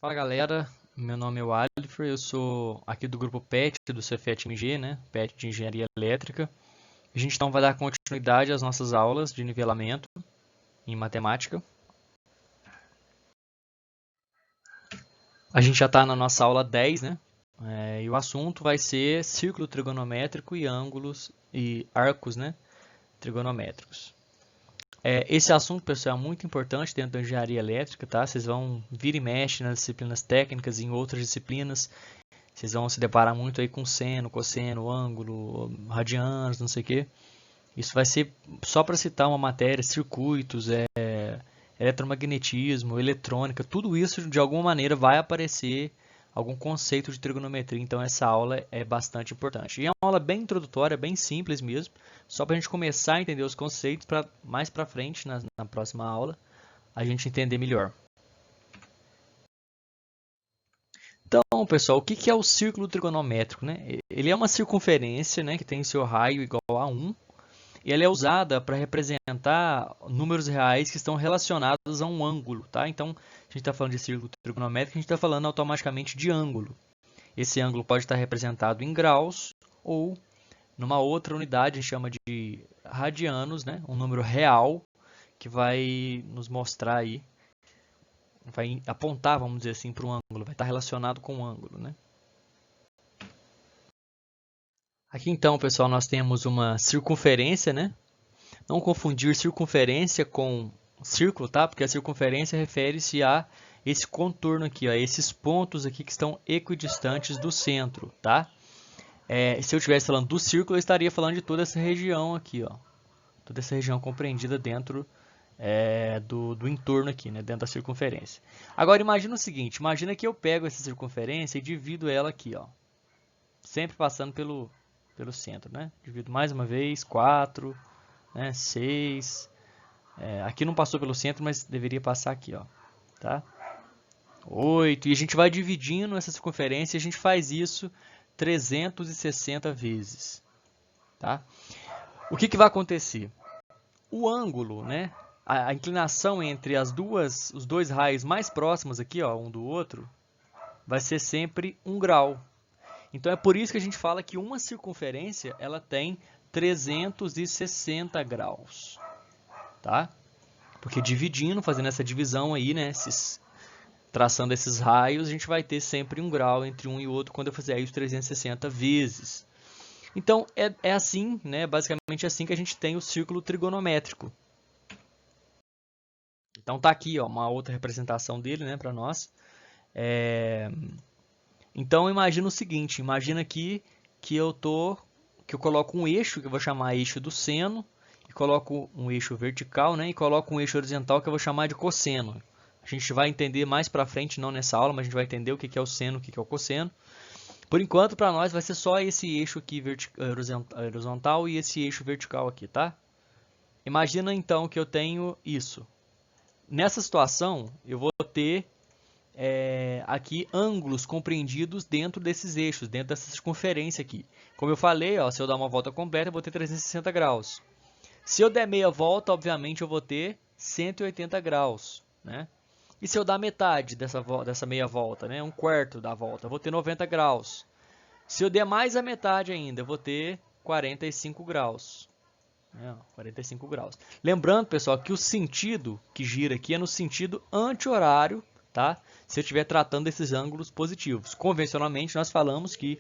Fala galera, meu nome é Walter, eu sou aqui do grupo PET do Cefet-MG, né? PET de Engenharia Elétrica. A gente então vai dar continuidade às nossas aulas de nivelamento em matemática. A gente já está na nossa aula 10, né? E o assunto vai ser círculo trigonométrico e ângulos e arcos, né? Trigonométricos. Esse assunto, pessoal, é muito importante dentro da engenharia elétrica, tá? Vocês vão vir e mexe nas disciplinas técnicas e em outras disciplinas. Vocês vão se deparar muito aí com seno, cosseno, ângulo, radianos, não sei o quê. Isso vai ser só para citar uma matéria, circuitos, eletromagnetismo, eletrônica, tudo isso de alguma maneira vai aparecer algum conceito de trigonometria, então essa aula é bastante importante. E é uma aula bem introdutória, bem simples mesmo, só para a gente começar a entender os conceitos, para mais para frente, na próxima aula, a gente entender melhor. Então, pessoal, o que é o círculo trigonométrico, né? Ele é uma circunferência, né, que tem seu raio igual a 1, e ela é usada para representar números reais que estão relacionados a um ângulo, tá? Então, a gente está falando de círculo trigonométrico, a gente está falando automaticamente de ângulo. Esse ângulo pode estar representado em graus ou numa outra unidade, a gente chama de radianos, né? Um número real que vai nos mostrar aí, vai apontar, vamos dizer assim, para um ângulo, vai estar relacionado com um ângulo, né? Aqui então, pessoal, nós temos uma circunferência, né? Não confundir circunferência com círculo, tá? Porque a circunferência refere-se a esse contorno aqui, ó, esses pontos aqui que estão equidistantes do centro, tá? Se eu estivesse falando do círculo, eu estaria falando de toda essa região aqui, ó. Toda essa região compreendida dentro do entorno aqui, né? Dentro da circunferência. Agora, imagina o seguinte, imagina que eu pego essa circunferência e divido ela aqui, ó. Sempre passando pelo centro, né? Divido mais uma vez, 4, né? 6. Aqui não passou pelo centro, mas deveria passar aqui, ó. Tá? 8. E a gente vai dividindo essa circunferência e a gente faz isso 360 vezes. Tá? O que vai acontecer? O ângulo, né? A inclinação entre os dois raios mais próximos aqui, ó, um do outro, vai ser sempre 1 grau. Então é por isso que a gente fala que uma circunferência ela tem 360 graus, tá? Porque dividindo, fazendo essa divisão aí, né, traçando esses raios, a gente vai ter sempre 1 grau entre um e outro quando eu fizer aí os 360 vezes. Então é assim, né, basicamente assim que a gente tem o círculo trigonométrico. Então tá aqui, ó, uma outra representação dele, né, para nós. Então imagina o seguinte, imagina aqui que eu coloco um eixo, que eu vou chamar eixo do seno, e coloco um eixo vertical, né, e coloco um eixo horizontal que eu vou chamar de cosseno. A gente vai entender mais para frente, não nessa aula, mas a gente vai entender o que é o seno, o que é o cosseno. Por enquanto, para nós vai ser só esse eixo aqui horizontal e esse eixo vertical aqui, tá? Imagina então que eu tenho isso. Nessa situação, eu vou ter aqui ângulos compreendidos dentro desses eixos, dentro dessa circunferência aqui. Como eu falei, ó, se eu dar uma volta completa, eu vou ter 360 graus. Se eu der meia volta, obviamente eu vou ter 180 graus, né? E se eu dar metade dessa meia volta, né? 1/4 da volta, eu vou ter 90 graus. Se eu der mais a metade ainda, eu vou ter 45 graus. 45 graus. Lembrando, pessoal, que o sentido que gira aqui é no sentido anti-horário, tá? Se eu estiver tratando desses ângulos positivos. Convencionalmente, nós falamos que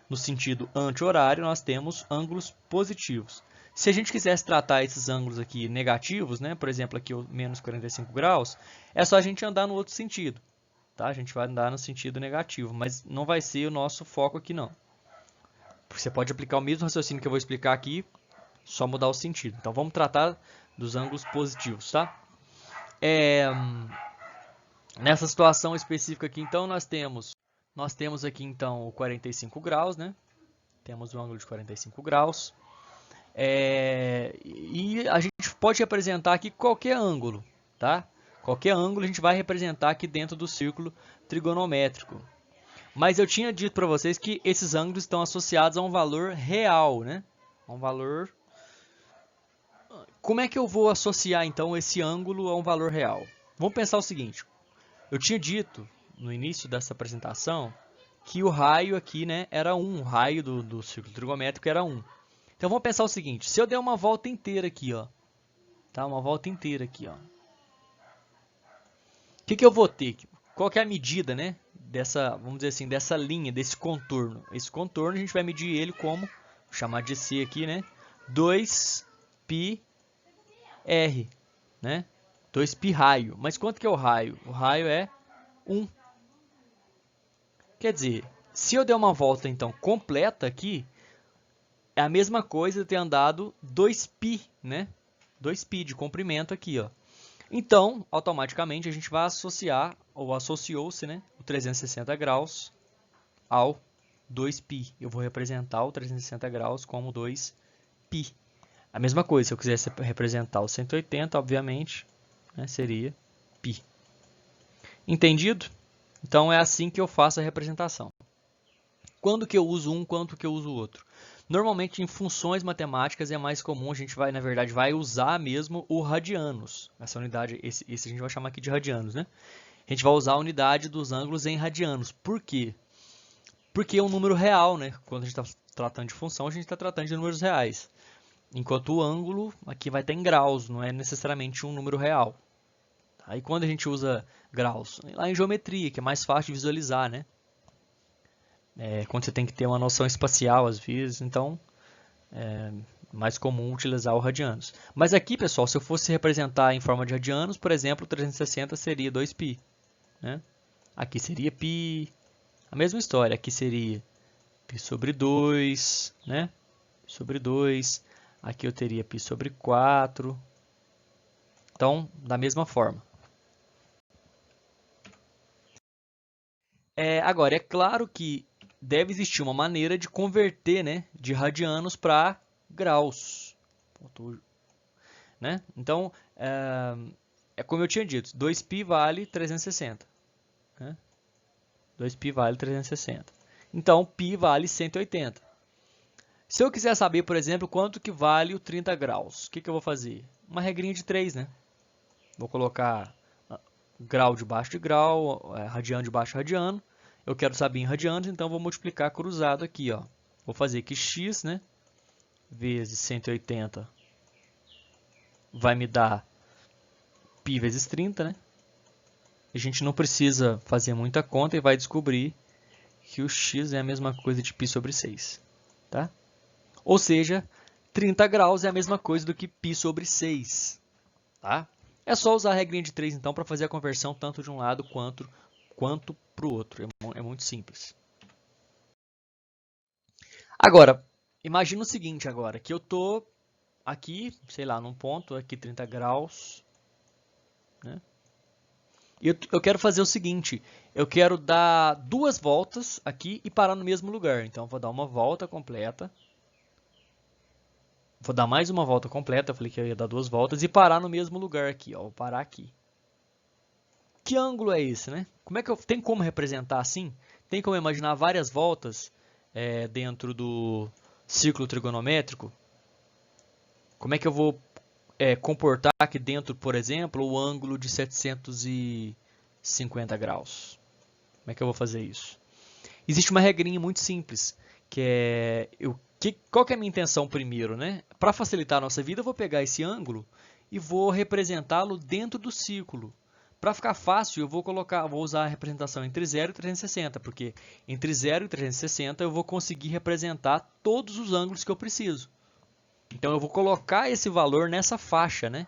no sentido anti-horário nós temos ângulos positivos. Se a gente quisesse tratar esses ângulos aqui negativos, né? Por exemplo, aqui o menos 45 graus, é só a gente andar no outro sentido. Tá? A gente vai andar no sentido negativo, mas não vai ser o nosso foco aqui não. Você pode aplicar o mesmo raciocínio que eu vou explicar aqui, só mudar o sentido. Então vamos tratar dos ângulos positivos, tá? Nessa situação específica aqui, então, nós temos aqui então o 45 graus, né? Temos o ângulo de 45 graus. E a gente pode representar aqui qualquer ângulo, tá? Qualquer ângulo a gente vai representar aqui dentro do círculo trigonométrico. Mas eu tinha dito para vocês que esses ângulos estão associados a um valor real, né? Um valor. Como é que eu vou associar então esse ângulo a um valor real? Vamos pensar o seguinte. Eu tinha dito no início dessa apresentação que o raio aqui, né, era 1, o raio do círculo trigonométrico era 1. Então vamos pensar o seguinte, se eu der uma volta inteira aqui, ó, tá? Uma volta inteira aqui, ó. O que eu vou ter? Qual que é a medida, né, dessa, vamos dizer assim, dessa linha, desse contorno? Esse contorno a gente vai medir ele como, vou chamar de C aqui, né, 2πr, né? 2π raio. Mas quanto que é o raio? O raio é 1. Quer dizer, se eu der uma volta então completa aqui, é a mesma coisa de ter andado 2π, né? 2π de comprimento aqui, ó. Então, automaticamente a gente vai associar, ou associou-se, né, o 360 graus ao 2π. Eu vou representar o 360 graus como 2π. A mesma coisa, se eu quisesse representar o 180, obviamente, né, seria π. Entendido? Então é assim que eu faço a representação. Quando que eu uso um, quando que eu uso o outro? Normalmente em funções matemáticas é mais comum, a gente vai, na verdade, vai usar mesmo o radianos. Essa unidade, esse a gente vai chamar aqui de radianos, né? A gente vai usar a unidade dos ângulos em radianos. Por quê? Porque é um número real, né? Quando a gente está tratando de função, a gente está tratando de números reais. Enquanto o ângulo aqui vai estar em graus, não é necessariamente um número real. Aí quando a gente usa graus? Lá em geometria, que é mais fácil de visualizar, né? Quando você tem que ter uma noção espacial às vezes, então é mais comum utilizar o radianos. Mas aqui, pessoal, se eu fosse representar em forma de radianos, por exemplo, 360 seria 2π. Né? Aqui seria π, a mesma história, aqui seria π sobre 2, né? Π sobre 2, aqui eu teria π sobre 4. Então, da mesma forma. Agora, é claro que deve existir uma maneira de converter, né, de radianos para graus. Né? Então, como eu tinha dito, 2π vale 360. Né? 2π vale 360. Então, π vale 180. Se eu quiser saber, por exemplo, quanto que vale o 30 graus, o que eu vou fazer? Uma regrinha de 3, né? Vou colocar grau debaixo de grau, radiano debaixo de radiano. Eu quero saber em radianos, então vou multiplicar cruzado aqui, ó. Vou fazer que x, né, vezes 180 vai me dar π vezes 30, né? A gente não precisa fazer muita conta e vai descobrir que o x é a mesma coisa de π sobre 6, tá? Ou seja, 30 graus é a mesma coisa do que π sobre 6, tá? É só usar a regrinha de 3, então, para fazer a conversão tanto de um lado quanto para o outro. É muito simples. Agora, imagina o seguinte agora, que eu estou aqui, sei lá, num ponto, aqui 30 graus, né? E eu quero fazer o seguinte, eu quero dar 2 voltas aqui e parar no mesmo lugar. Então, eu vou dar uma volta completa. Vou dar mais uma volta completa, eu falei que eu ia dar 2 voltas e parar no mesmo lugar aqui, ó, vou parar aqui. Que ângulo é esse, né? Tem como representar assim? Tem como imaginar várias voltas dentro do círculo trigonométrico? Como é que eu vou comportar aqui dentro, por exemplo, o ângulo de 750 graus? Como é que eu vou fazer isso? Existe uma regrinha muito simples, que é qual que é a minha intenção primeiro, né? Para facilitar a nossa vida, eu vou pegar esse ângulo e vou representá-lo dentro do círculo. Para ficar fácil, eu vou usar a representação entre 0 e 360, porque entre 0 e 360 eu vou conseguir representar todos os ângulos que eu preciso. Então eu vou colocar esse valor nessa faixa, né?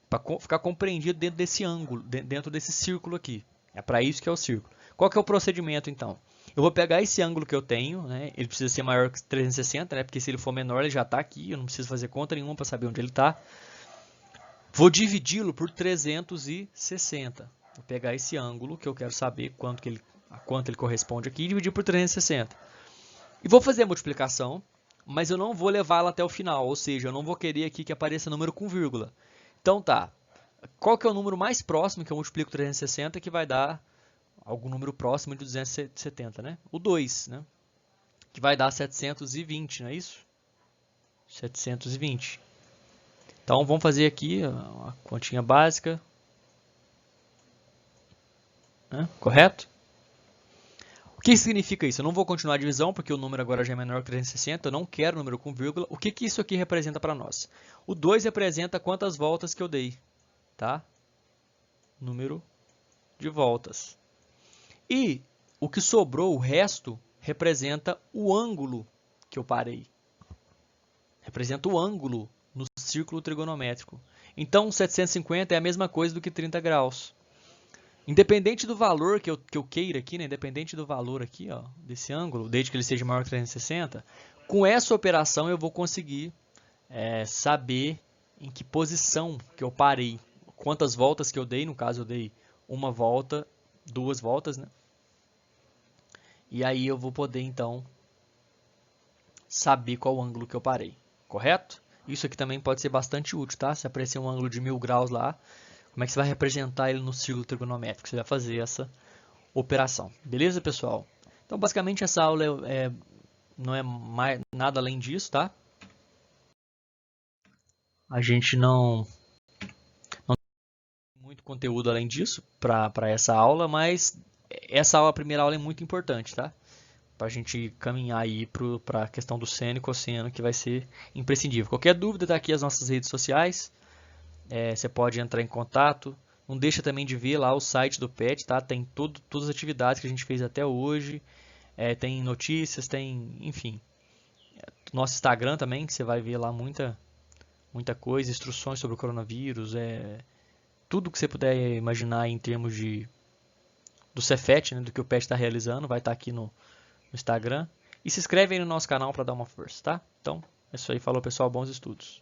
Para ficar compreendido dentro desse ângulo, dentro desse círculo aqui. É para isso que é o círculo. Qual que é o procedimento então? Eu vou pegar esse ângulo que eu tenho, né? Ele precisa ser maior que 360, né? Porque se ele for menor ele já está aqui, eu não preciso fazer conta nenhuma para saber onde ele está. Vou dividi-lo por 360. Vou pegar esse ângulo que eu quero saber a quanto ele corresponde aqui e dividir por 360. E vou fazer a multiplicação, mas eu não vou levá-la até o final, ou seja, eu não vou querer aqui que apareça número com vírgula. Então tá, qual que é o número mais próximo que eu multiplico 360 que vai dar algum número próximo de 270, né? O 2, né? Que vai dar 720, não é isso? 720. Então, vamos fazer aqui uma continha básica. Né? Correto? que significa isso? Eu não vou continuar a divisão, porque o número agora já é menor que 360, eu não quero número com vírgula. O que isso aqui representa para nós? O 2 representa quantas voltas que eu dei, tá? Número de voltas. E o que sobrou, o resto, representa o ângulo que eu parei. Representa o ângulo no círculo trigonométrico. Então, 750 é a mesma coisa do que 30 graus. Independente do valor que eu queira aqui, né? Independente do valor aqui, ó, desse ângulo, desde que ele seja maior que 360, com essa operação eu vou conseguir saber em que posição que eu parei, quantas voltas que eu dei, no caso eu dei uma volta, 2 voltas, né? E aí eu vou poder então saber qual ângulo que eu parei, correto? Isso aqui também pode ser bastante útil, tá? Se aparecer um ângulo de 1000 graus lá, como é que você vai representar ele no círculo trigonométrico? Você vai fazer essa operação. Beleza, pessoal? Então, basicamente, essa aula não é nada além disso, tá? A gente não tem muito conteúdo além disso para essa aula, mas essa aula, a primeira aula é muito importante, tá? Para a gente caminhar aí para a questão do seno e cosseno, que vai ser imprescindível. Qualquer dúvida, tá aqui as nossas redes sociais. Você pode entrar em contato. Não deixa também de ver lá o site do PET, tá? Tem todas as atividades que a gente fez até hoje. Tem notícias, tem, enfim. Nosso Instagram também, que você vai ver lá muita coisa, instruções sobre o coronavírus, tudo que você puder imaginar em termos do Cefet, né, do que o PET está realizando, vai estar aqui no Instagram. E se inscreve aí no nosso canal para dar uma força, tá? Então, é isso aí. Falou, pessoal. Bons estudos.